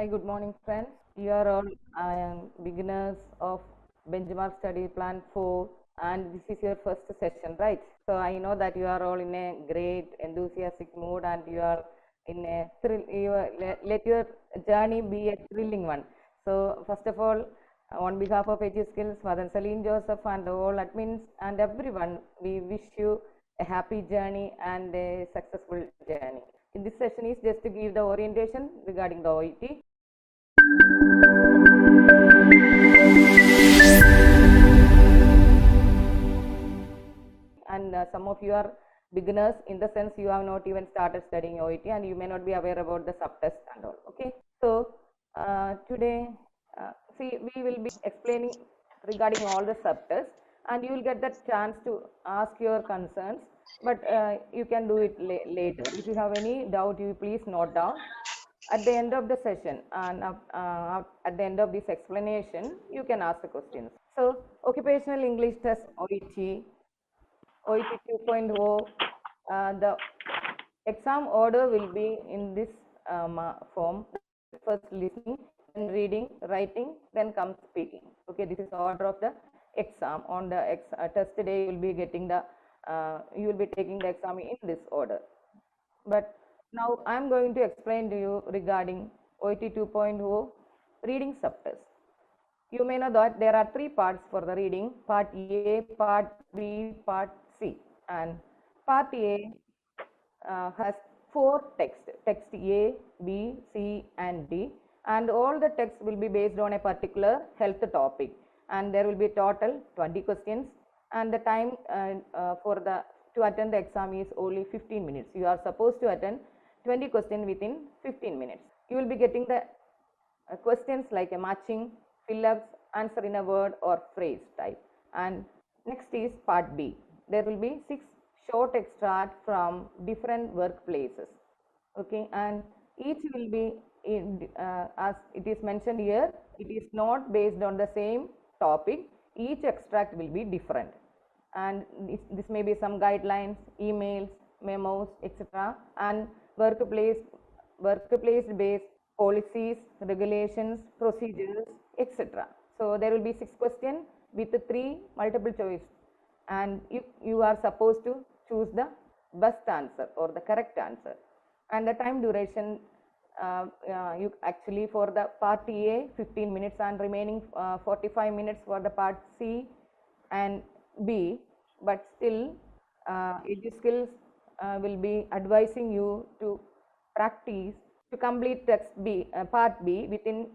Hi, good morning, friends. You are all beginners of Benchmark Study Plan 4, and this is your first session, right? So I know that you are all in a great enthusiastic mood and you are in a thrill. Let your journey be a thrilling one. So, first of all, on behalf of EduSkills, Father Salim Joseph, and all admins and everyone, we wish you a happy journey and a successful journey. In this session is just to give the orientation regarding the OET. And some of you are beginners in the sense you have not even started studying OET and you may not be aware about the subtest and all. Okay, so today we will be explaining regarding all the subtests, and you will get the chance to ask your concerns, but you can do it later. If you have any doubt, you please note down. At the end of the session and at the end of this explanation, you can ask the questions. So, Occupational English Test OET 2.0, the exam order will be in this form. First listening, then reading, writing, then comes speaking. Okay, this is the order of the exam. On the test day, you will be getting the you will be taking the exam in this order. But now I am going to explain to you regarding OET 2.0 reading subtest. You may know that there are three parts for the reading: part A, part B, part C. And part A has four texts: text A, B, C, and D. And all the texts will be based on a particular health topic. And there will be total 20 questions. And the time to attend the exam is only 15 minutes. You are supposed to attend 20 questions within 15 minutes. You will be getting the questions like a matching, fill-ups, answer in a word or phrase type. And next is part B. There will be 6 short extracts from different workplaces. Okay, and each will be as it is mentioned here, it is not based on the same topic. Each extract will be different, and this may be some guidelines, emails, memos, etc., and workplace based policies, regulations, procedures, etc. So there will be 6 questions with 3 multiple choice, and you are supposed to choose the best answer or the correct answer. And the time duration, you actually for the part A 15 minutes and remaining 45 minutes for the part C and B, but still EduSkills will be advising you to practice to complete text B, part B within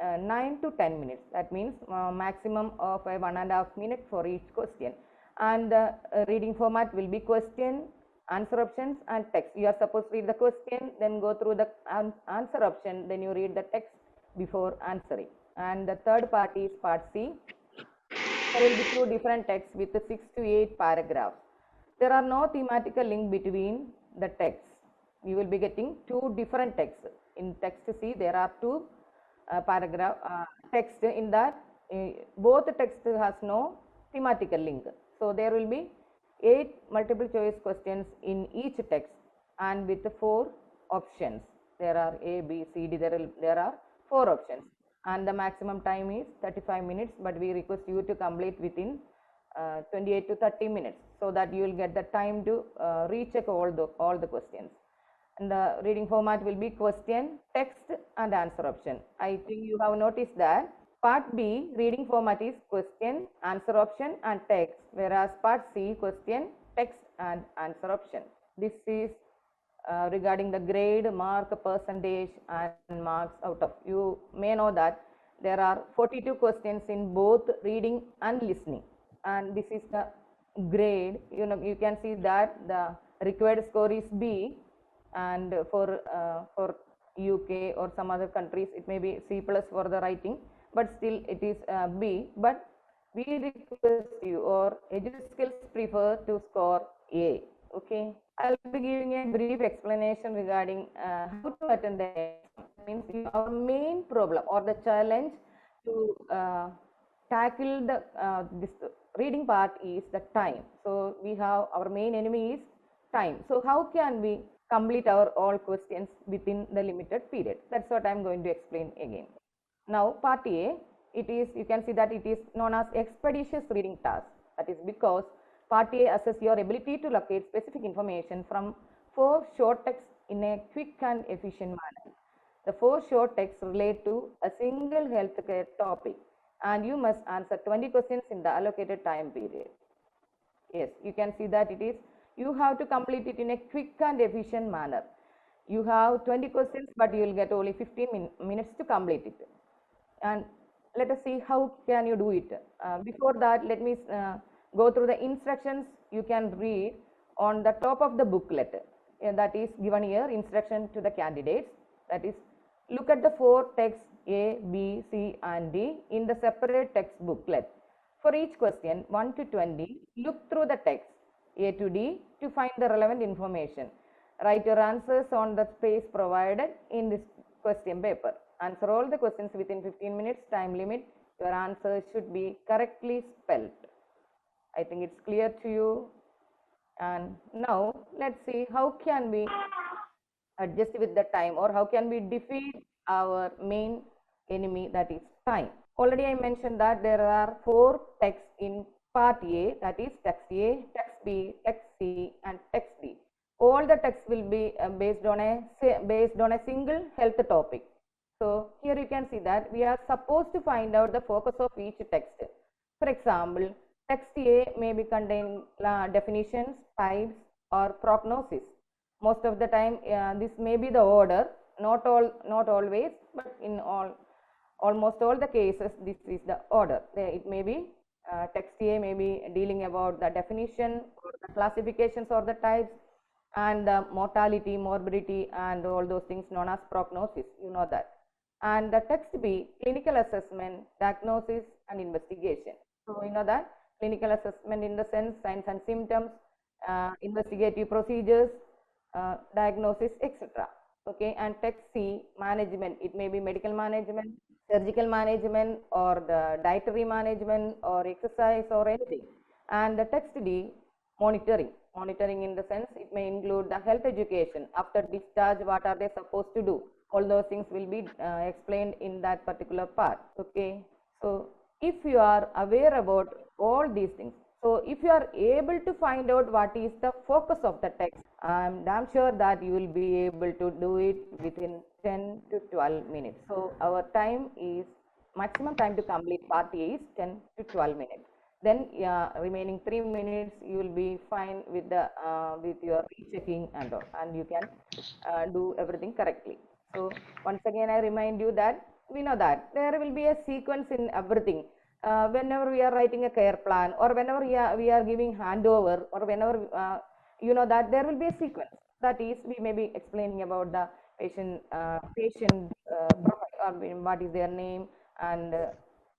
9 to 10 minutes. That means maximum of 1.5 minutes for each question. And the reading format will be question, answer options, and text. You are supposed to read the question, then go through the answer option, then you read the text before answering. And the third part is part C. There will be 2 different texts with 6 to 8 paragraphs. There are no thematical link between the texts. You will be getting 2 different texts. In text C, there are 2 paragraph text. In that, both text has no thematical link. So there will be 8 multiple choice questions in each text, and with 4 options. There are A, B, C, D. There are 4 options, and the maximum time is 35 minutes, but we request you to complete within 28 to 30 minutes, so that you will get the time to recheck all the questions. And the reading format will be question, text, and answer option. I think you have noticed that part B reading format is question, answer option, and text, whereas part C question, text, and answer option. This is regarding the grade, mark, percentage, and marks out of. You may know that there are 42 questions in both reading and listening, and this is the grade. You can see that the required score is B, and for UK or some other countries it may be C plus for the writing, but still it is B. But we request you, or EduSkills prefer to score A. Okay, I'll be giving a brief explanation regarding how to attend the exam. Means our main problem or the challenge to tackle the this reading part is the time. So we have our main enemy is time. So how can we complete our all questions within the limited period. That's what I'm going to explain again. Now, part A, you can see that it is known as expeditious reading task. That is because part A assess your ability to locate specific information from 4 short texts in a quick and efficient manner. The 4 short texts relate to a single healthcare topic, and you must answer 20 questions in the allocated time period. Yes, you can see that you have to complete it in a quick and efficient manner. You have 20 questions, but you will get only 15 minutes to complete it. And let us see how can you do it. Before that, let me go through the instructions you can read on the top of the booklet. That is given here, instruction to the candidates. That is, look at the 4 texts A, B, C and D in the separate text booklet. For each question 1 to 20, look through the text A to D to find the relevant information. Write your answers on the space provided in this question paper. Answer all the questions within 15 minutes time limit. Your answers should be correctly spelled. I think it's clear to you. And now let's see how can we adjust with the time, or how can we defeat our main enemy, that is time. Already I mentioned that there are 4 texts in part A, that is text A, text B, text C and text D. All the texts will be based on a single health topic. So here you can see that we are supposed to find out the focus of each text. For example, text A may be containing definitions, types or prognosis. Most of the time this may be the order, not always, but in almost all the cases this is the order. It may be text A may be dealing about the definition or the classifications or the types, and the mortality, morbidity and all those things known as prognosis, you know that. And the text B, clinical assessment, diagnosis and investigation. So you know that clinical assessment in the sense signs and symptoms, investigative procedures, diagnosis, etc. Okay, and text C, management. It may be medical management, surgical management or the dietary management or exercise or anything. And the text D, monitoring. Monitoring in the sense it may include the health education. After discharge, what are they supposed to do? All those things will be explained in that particular part. Okay, so if you are aware about all these things, so if you are able to find out what is the focus of the text, I'm damn sure that you will be able to do it within 10 to 12 minutes. So our time is, maximum time to complete part A is 10 to 12 minutes. Then remaining 3 minutes you will be fine with the with your rechecking and all, and you can do everything correctly. So once again I remind you that we know that there will be a sequence in everything. Whenever we are writing a care plan, or whenever we are giving handover, or whenever you know that there will be a sequence. That is, we may be explaining about the patient profile, what is their name and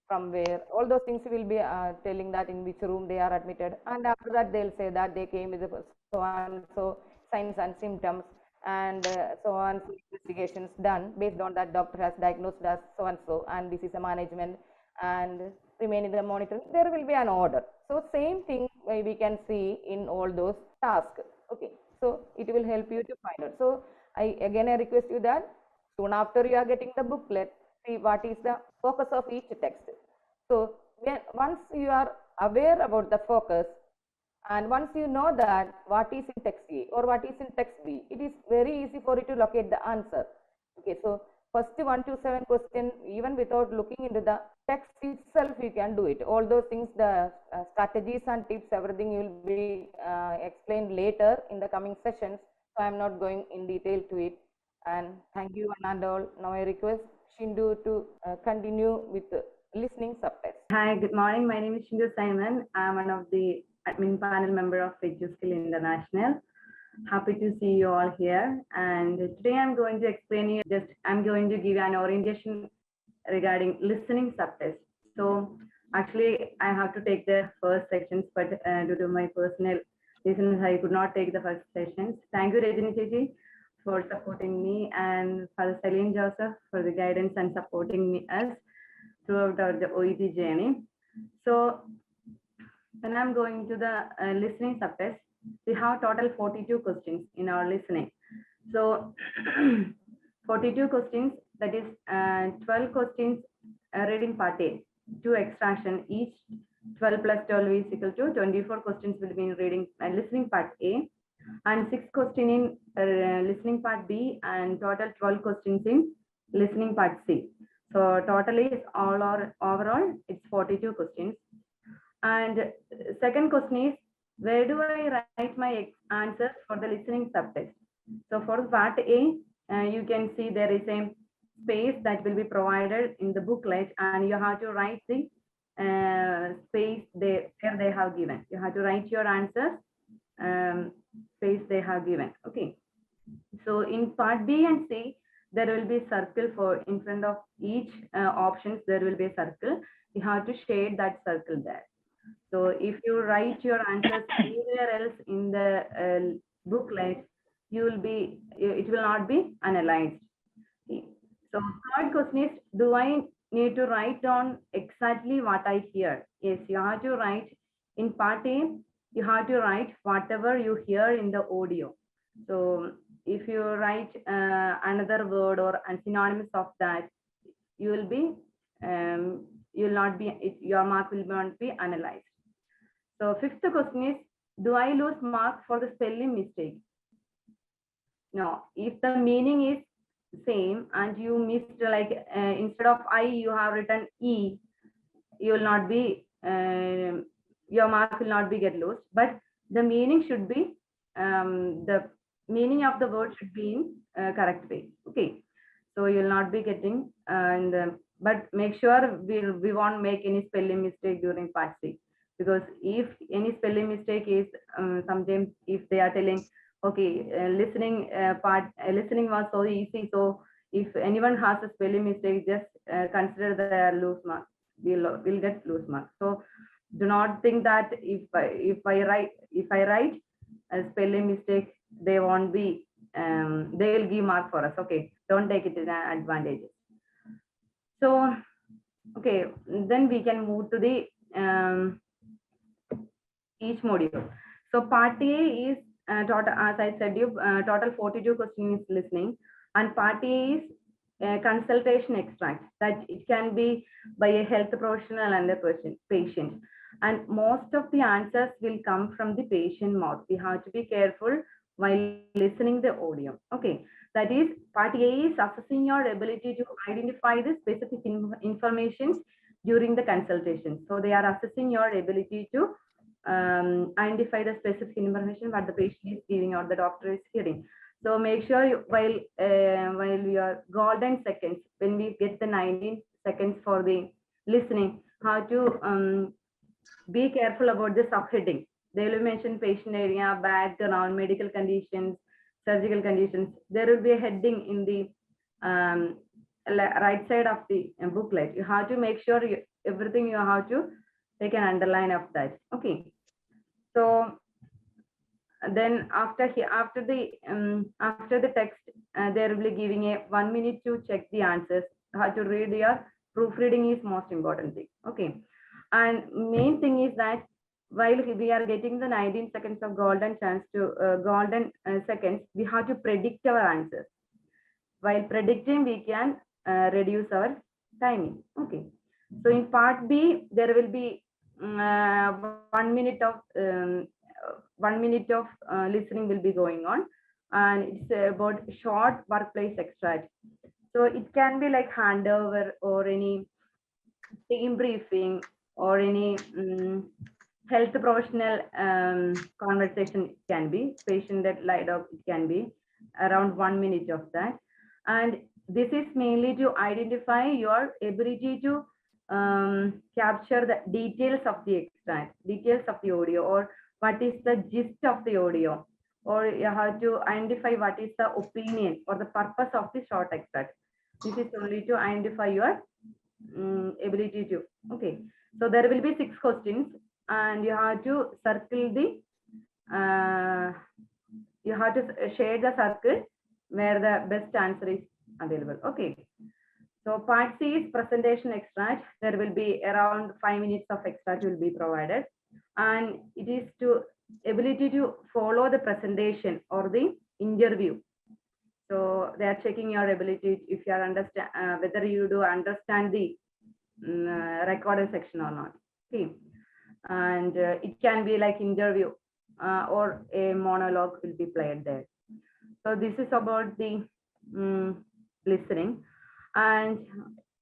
from where, all those things will be telling that in which room they are admitted, and after that they'll say that they came with so and so signs and symptoms, and so on, so investigations done based on that doctor has diagnosed as so and so, and this is a management, and remaining the monitoring. There will be an order. So same thing we can see in all those tasks. Okay, so it will help you to find out. So I request you that soon after you are getting the booklet, see what is the focus of each text. So once you are aware about the focus, and once you know that what is in text A or what is in text B, it is very easy for you to locate the answer. Okay, so first 1 to 7 question, even without looking into the text itself, you can do it. All those things, the strategies and tips, everything will be explained later in the coming sessions. So I am not going in detail to it. And thank you one and all. Now I request Shindu to continue with the listening subtest. Hi, good morning. My name is Shindu Simon. I'm one of the admin panel member of EduSkills International. Happy to see you all here. And today I'm going to explain you, I'm going to give you an orientation regarding listening subtest. So actually I have to take the first sections, but due to my personal reasons, I could not take the first sessions. Thank you, Rajini Chechi, for supporting me, and Father Celine Joseph for the guidance and supporting us throughout the OET journey. So when I'm going to the listening subtest, we have total 42 questions in our listening. So 42 questions, that is 12 questions reading part A, 2 extraction, each 12 plus 12 is equal to 24 questions will be in reading and listening part A, and 6 questions in listening part B, and total 12 questions in listening part C. So totally is all or overall it's 42 questions. And second question is, where do I write my answers for the listening subtest? So for part A, you can see there is a space that will be provided in the booklet, and you have to write the space where they have given. You have to write your answers, space they have given. Okay. So in part B and C, there will be a circle for in front of each options. There will be a circle. You have to shade that circle there. So if you write your answers anywhere else in the booklet, it will not be analyzed. So third question is, do I need to write down exactly what I hear? Yes, you have to write in part A, you have to write whatever you hear in the audio. So if you write another word or a synonymous of that, you will be, your mark will not be analyzed. So fifth question is, do I lose mark for the spelling mistake? No, if the meaning is same and you missed, like instead of I, you have written E, you will not be, your mark will not be get lost, but the meaning should be, the meaning of the word should be in correct way. Okay. So you will not be getting, but make sure we won't make any spelling mistake during part C, because if any spelling mistake is, sometimes if they are telling, okay, listening was so easy, so if anyone has a spelling mistake, just consider their lose mark, will get lose mark. So do not think that if I write a spelling mistake, they won't be, they will give mark for us. Okay, don't take it as an advantage. So okay, then we can move to the each module. So part A is total, as I said, you total 42 questions is listening, and part A is consultation extract, that it can be by a health professional and a patient, and most of the answers will come from the patient mouth. We have to be careful while listening the audio. Okay, that is, part A is assessing your ability to identify the specific information during the consultation. So they are assessing your ability to identify the specific information what the patient is giving or the doctor is hearing. So make sure while your golden seconds, when we get the 19 seconds for the listening, how to be careful about the subheading. They will mention patient area, background, medical conditions, surgical conditions. There will be a heading in the right side of the booklet. You have to make sure everything you have to take an underline of that. Okay. So then after the text, they will be giving a 1 minute to check the answers. How to read your proofreading is most important thing. Okay, and main thing is that while we are getting the 19 seconds of golden chance to seconds, we have to predict our answers. While predicting, we can reduce our timing. Okay, so in part B, there will be 1 minute of 1 minute of listening will be going on, and it's about short workplace extract. So it can be like handover or any team briefing or any health professional conversation. It can be patient that light up. It can be around 1 minute of that, and this is mainly to identify your ability to capture the details of the extract, details of the audio, or what is the gist of the audio, or you have to identify what is the opinion or the purpose of the short extract. This is only to identify your ability to. Okay, so there will be 6 questions, and you have to circle the you have to share the circle where the best answer is available. Okay, so part C is presentation extract. There will be around 5 minutes of extract will be provided, and it is to ability to follow the presentation or the interview. So they are checking your ability if you are understand whether you do understand the recorded section or not. Okay, and it can be like interview or a monologue will be played there. So this is about the listening. And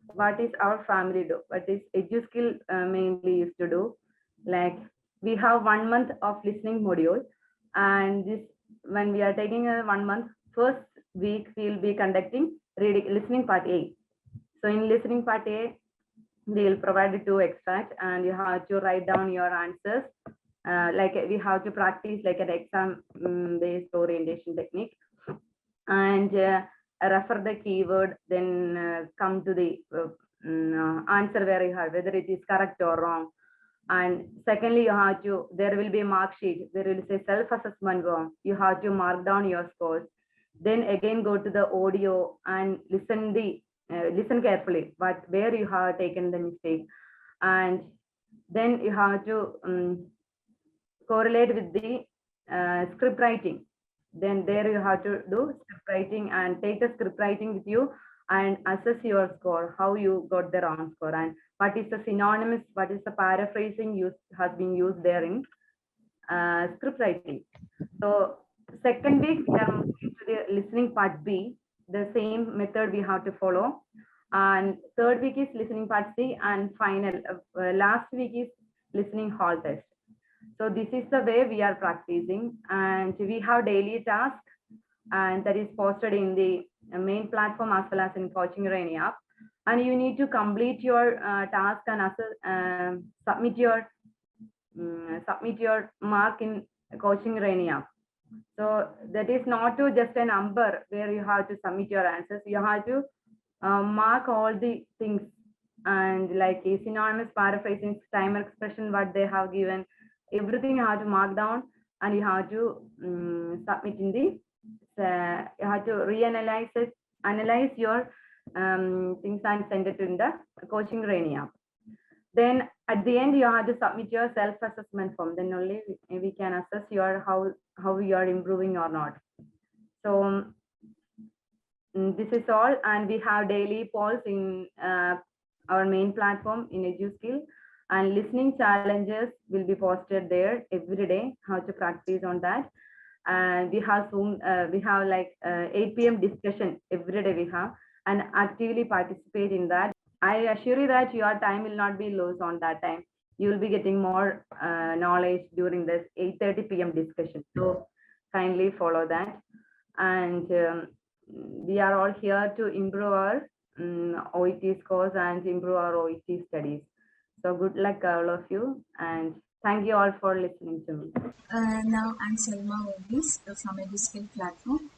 what is our family do? What is EduSkill mainly used to do? Like we have 1 month of listening module, and this when we are taking a 1 month, first week we will be conducting reading listening part A. So in listening part A, they will provide you 2 extracts, and you have to write down your answers. Like we have to practice like an exam based orientation technique, and refer the keyword, then come to the answer where you have whether it is correct or wrong. And secondly, you have to, there will be a mark sheet, there will say self-assessment form, you have to mark down your scores. Then again go to the audio and listen carefully where you have taken the mistake, and then you have to correlate with the script writing. Then there you have to do script writing and take the script writing with you and assess your score, how you got the wrong score, and what is the synonymous, what is the paraphrasing has been used there in script writing. So second week we are moving to the listening part B. The same method we have to follow. And third week is listening part C, and final last week is listening hall test. So this is the way we are practicing, and we have daily tasks, and that is posted in the main platform as well as in Coaching Rainy app. And you need to complete your task and submit your mark in Coaching Rainy app. So that is not to just a number where you have to submit your answers. You have to mark all the things, and like a synonymous paraphrasing, timer expression, what they have given, everything you have to mark down, and you have to submit in the you have to reanalyze it, analyze your things and send it in the Coaching Rainy app. Then at the end you have to submit your self-assessment form, then only we can assess your how you are improving or not. So this is all, and we have daily polls in our main platform in EduSkills, and listening challenges will be posted there every day, how to practice on that. And we have Zoom, we have like 8 p.m. discussion every day we have, and actively participate in that. I assure you that your time will not be lost on that time. You will be getting more knowledge during this 8:30 p.m. discussion. So kindly follow that. And we are all here to improve our OET scores and improve our OET studies. So good luck all of you, and thank you all for listening to me. Now I'm Selma Ovis from EduSkills platform.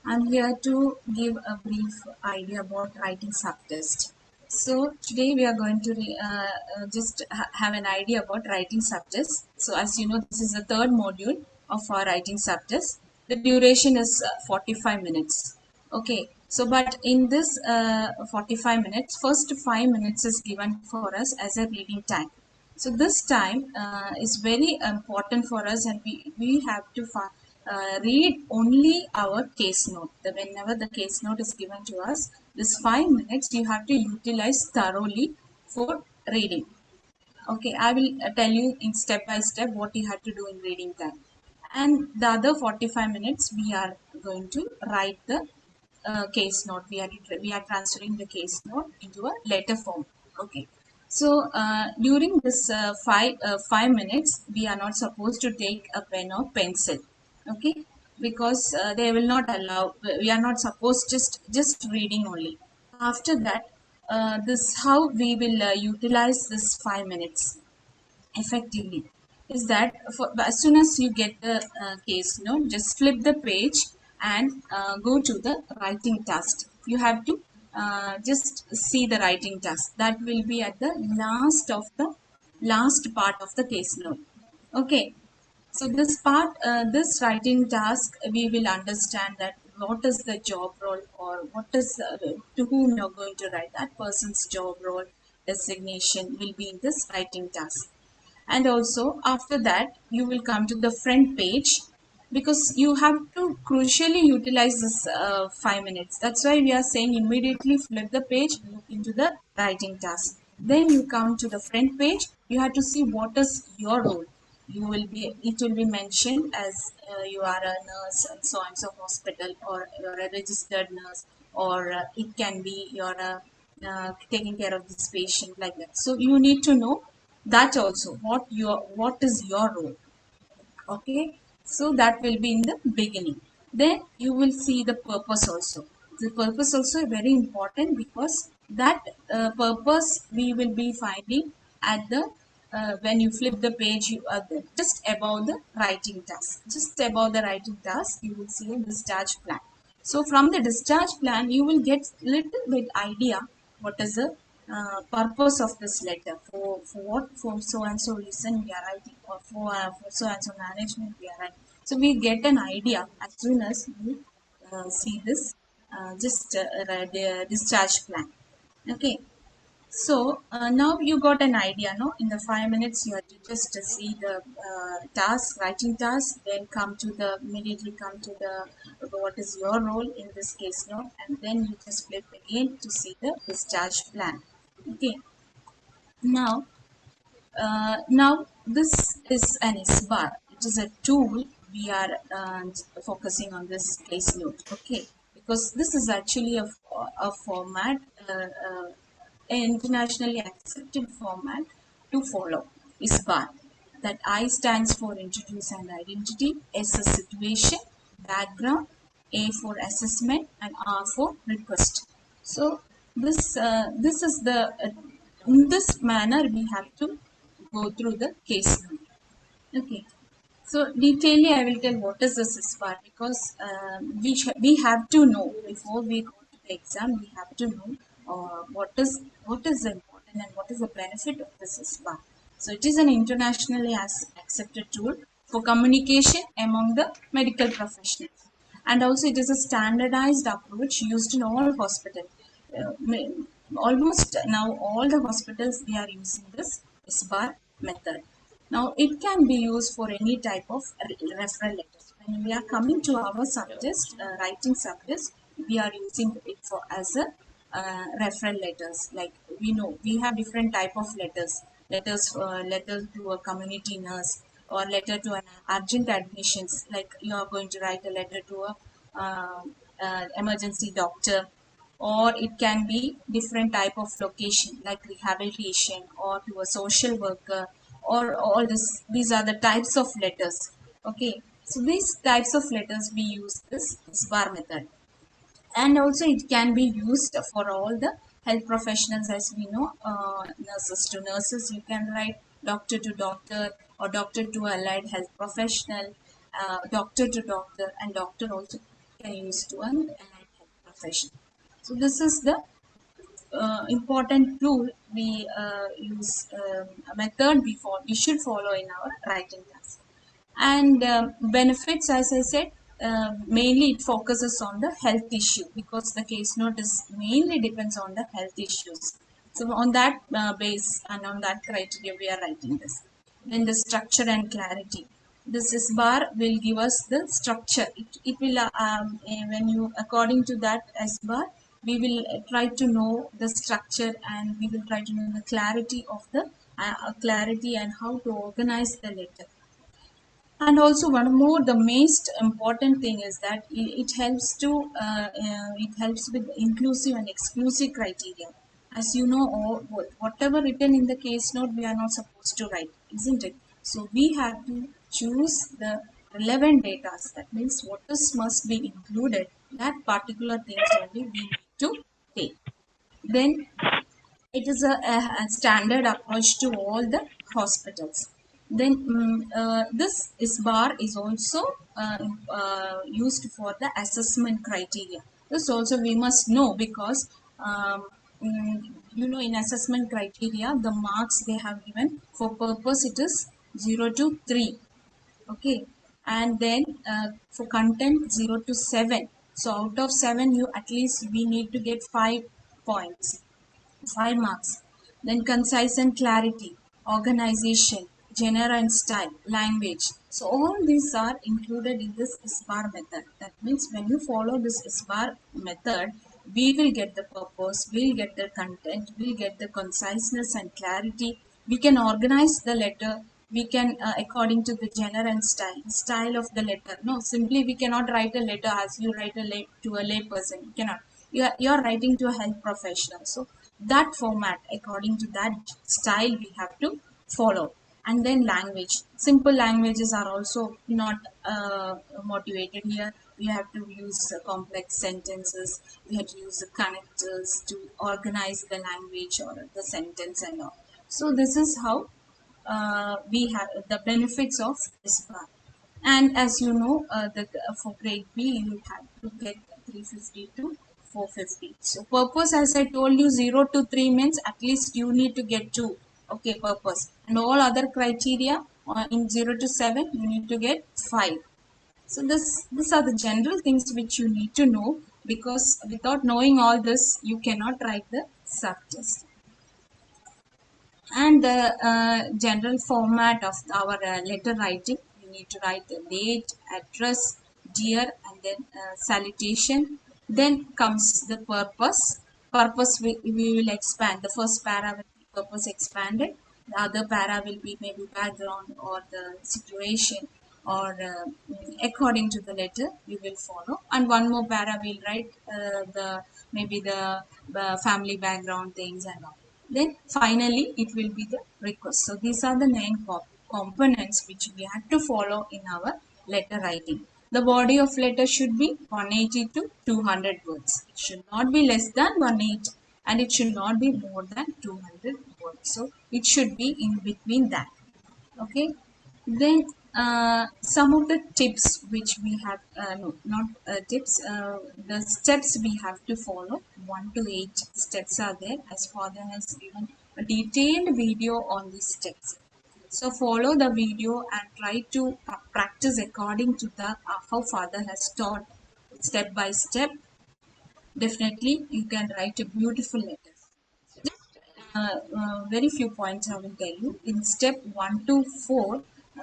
I'm here to give a brief idea about writing subtest. So today we are going to just have an idea about writing subtest. So as you know, this is the third module of our writing subtest. The duration is 45 minutes. Okay, so but in this 45 minutes, first 5 minutes is given for us as a reading time. So this time is very important for us, and we have to read only our case note. Whenever the case note is given to us, this 5 minutes you have to utilize thoroughly for reading. Okay, I will tell you in step by step what you have to do in reading time. And the other 45 minutes we are going to write the case note. We are transferring the case note into a letter form. Okay. So during this 5 minutes, we are not supposed to take a pen or pencil. Okay, because they will not allow. We are not supposed just reading only. After that, this how we will utilize this 5 minutes effectively is that as soon as you get the case note, just flip the page and go to the writing task. You have to just see the writing task that will be at the last part of the case note. Okay, so this part, this writing task, we will understand that what is the job role, or what is to whom you're going to write. That person's job role designation will be in this writing task. And also after that you will come to the front page, because you have to crucially utilize this 5 minutes. That's why we are saying immediately flip the page, look into the writing task. Then you come to the front page. You have to see what is your role. It will be mentioned as you are a nurse in so and so hospital, or you're a registered nurse, or it can be you're taking care of this patient, like that. So you need to know that also, what is your role. Okay, so that will be in the beginning. Then you will see the purpose also. The purpose also very important, because that purpose we will be finding at the when you flip the page, you are just above the writing task. Just above the writing task, you will see a discharge plan. So from the discharge plan, you will get little bit idea what is the purpose of this letter, for what, for so and so reason we are writing, or for so and so management we are writing. So we get an idea as soon as we see this discharge plan. Okay, so now you got an idea, no? In the 5 minutes, you have to just see the task, writing task, then immediately come to the what is your role in this case, no? And then you just flip again to see the discharge plan. Okay. Now this is an SBAR. It is a tool we are focusing on this case note. Okay, because this is actually a format. Internationally accepted format to follow is BAR. That I stands for introduce and identity, S is situation, background, A for assessment, and R for request. So this is the in this manner we have to go through the case note. Okay. So detailedly, I will tell what is the SISPAR, because we have to know before we go to the exam. We have to know what is important and what is the benefit of the SISPAR. So it is an internationally accepted tool for communication among the medical professionals, and also it is a standardized approach used in all hospitals. Almost now all the hospitals they are using this SBAR method. Now it can be used for any type of referral letters. When we are coming to our subject, writing subject, we are using it for as a referral letters. Like we know we have different type of letters. Letters to a community nurse, or letter to an urgent admissions. Like you are going to write a letter to a emergency doctor, or it can be different type of location like rehabilitation, or to a social worker, or all these are the types of letters. Okay, so these types of letters we use this SBAR method. And also it can be used for all the health professionals, as we know, nurses to nurses you can write, doctor to doctor, or doctor to allied health professional, doctor to doctor, and doctor also can use to an allied health professional. So this is the important tool we use, a method we should follow in our writing task. And benefits, as I said, mainly it focuses on the health issue, because the case note is mainly depends on the health issues. So on that base and on that criteria we are writing this. Then the structure and clarity. This is bar will give us the structure. It will when you according to that S bar, we will try to know the structure, and we will try to know the clarity of the clarity and how to organize the letter. And also one more, the most important thing is that it helps with inclusive and exclusive criteria. As you know, whatever written in the case note we are not supposed to write, isn't it? So we have to choose the relevant data. That means what is must be included, that particular things only we need to take. Then it is a standard approach to all the hospitals. Then this bar is also used for the assessment criteria. This also we must know, because in assessment criteria the marks they have given for purpose it is 0 to 3. Okay, and then for content 0 to 7. So out of 7 you at least we need to get 5 points, 5 marks. Then concise and clarity, organization, genre and style, language. So all these are included in this SBAR method. That means when you follow this SBAR method, we will get the purpose, we'll get the content, we'll get the conciseness and clarity. We can organize the letter. We can, according to the genre and style of the letter. No, simply we cannot write a letter as you write to a lay person. You cannot. You are writing to a health professional. So that format, according to that style, we have to follow. And then language, simple languages are also not motivated here. We have to use complex sentences, we have to use the connectors to organize the language or the sentence and all. So this is how we have the benefits of this part. And as you know, for grade B, you have to get 350 to 450. So purpose, as I told you, 0 to 3 means at least you need to get 2. Okay, purpose. And all other criteria in 0 to 7, you need to get 5. So these are the general things which you need to know, because without knowing all this, you cannot write the subtest. And the general format of our letter writing, we need to write the date, address, dear, and then salutation. Then comes the purpose. We will expand. The first para will be purpose expanded, the other para will be maybe background or the situation, or according to the letter we will follow. And one more para will write the maybe the family background things and all. Then finally it will be the request. So these are the main components which we have to follow in our letter writing. The body of letter should be 180 to 200 words. It should not be less than 180 and it should not be more than 200 words. So it should be in between that. Okay. Then some of the tips which we have, no, not tips, the steps we have to follow. 1 to 8 steps are there, as father has given a detailed video on these steps. So follow the video and try to practice according to the how father has taught step by step. Definitely you can write a beautiful letter. Very few points I will tell you. In step 1 to 4,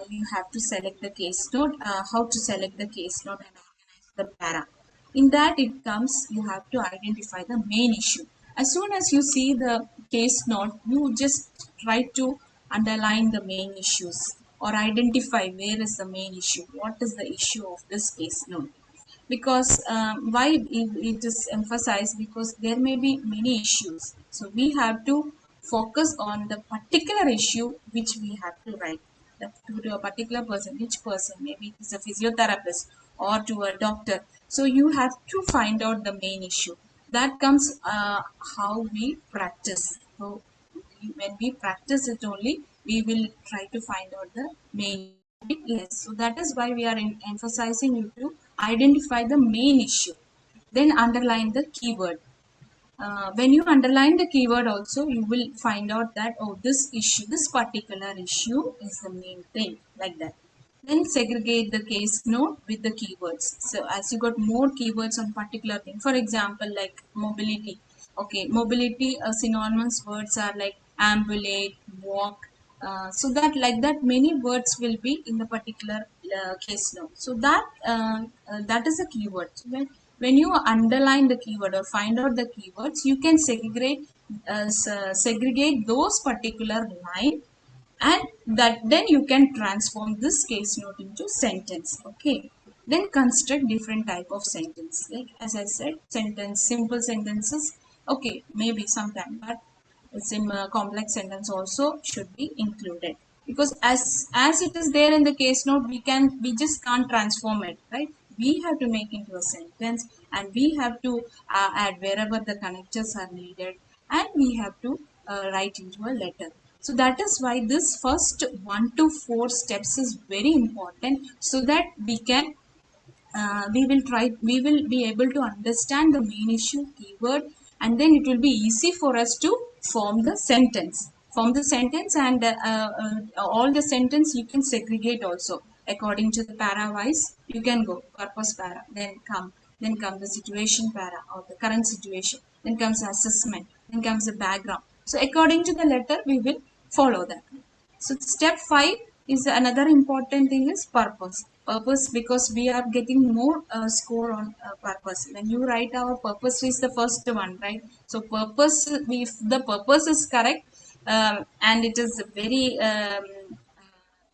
you have to select the case note, how to select the case note and organize the para. In that it comes, you have to identify the main issue. As soon as you see the case note, you just try to underline the main issues or identify where is the main issue, what is the issue of this case note. Because why it is emphasized, because there may be many issues, so we have to focus on the particular issue which we have to write to a particular person, which person, maybe it is a physiotherapist or to a doctor. So you have to find out the main issue. That comes how we practice. So when we practice it only, we will try to find out the main less. So that is why we are emphasizing you to identify the main issue. Then underline the keyword. When you underline the keyword also, you will find out that, oh, this issue, this particular issue is the main thing, like that. Then segregate the case note with the keywords. So as you got more keywords on particular thing, for example, like mobility. Okay, mobility synonymous words are like ambulate, walk. So that like that many words will be in the particular case note. So that is a keyword. So when you underline the keyword or find out the keywords, you can segregate those particular line, and that then you can transform this case note into sentence. Okay, then construct different type of sentence, like as I said, sentence, simple sentences, okay, maybe sometime, but some complex sentence also should be included, because as it is there in the case note, we just can't transform it, right? We have to make into a sentence, and we have to add wherever the connectors are needed, and we have to write into a letter. So that is why this first 1 to 4 steps is very important, so that we will be able to understand the main issue, keyword, and then it will be easy for us to form the sentence. And all the sentence you can segregate also according to the para wise. You can go purpose para, then come the situation para or the current situation, then comes assessment, then comes the background. So according to the letter we will follow that. So step 5 is another important thing is purpose. Purpose, because we are getting more score on purpose. When you write our purpose is the first one, right? So purpose, if the purpose is correct, and it is very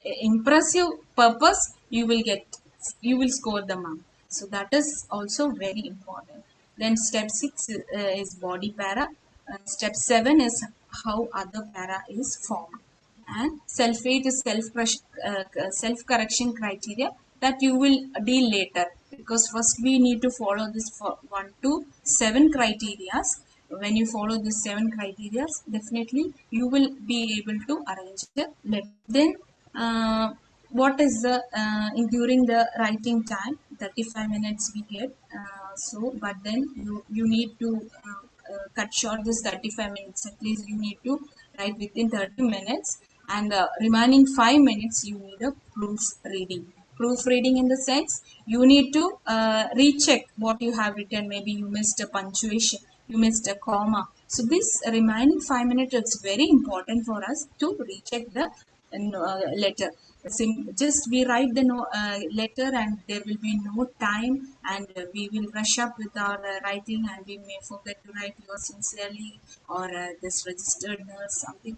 impressive purpose, you will score the mark. So that is also very important. Then step 6 is body para. Step 7 is how other para is formed. And self 8 is self correction criteria that you will deal later, because first we need to follow this for 1 to 7 criteria. When you follow these 7 criteria, definitely you will be able to arrange the letter. Then what is the during the writing time, 35 minutes we get, so but then you need to cut short this 35 minutes. At least you need to write within 30 minutes, and remaining 5 minutes you need a proofreading. Proofreading in the sense you need to recheck what you have written. Maybe you missed a punctuation, you missed a comma. So this remaining 5 minutes is very important for us to recheck the letter. Just we write the letter, and there will be no time, and we will rush up with our writing, and we may forget to write yours sincerely or this registered nurse something.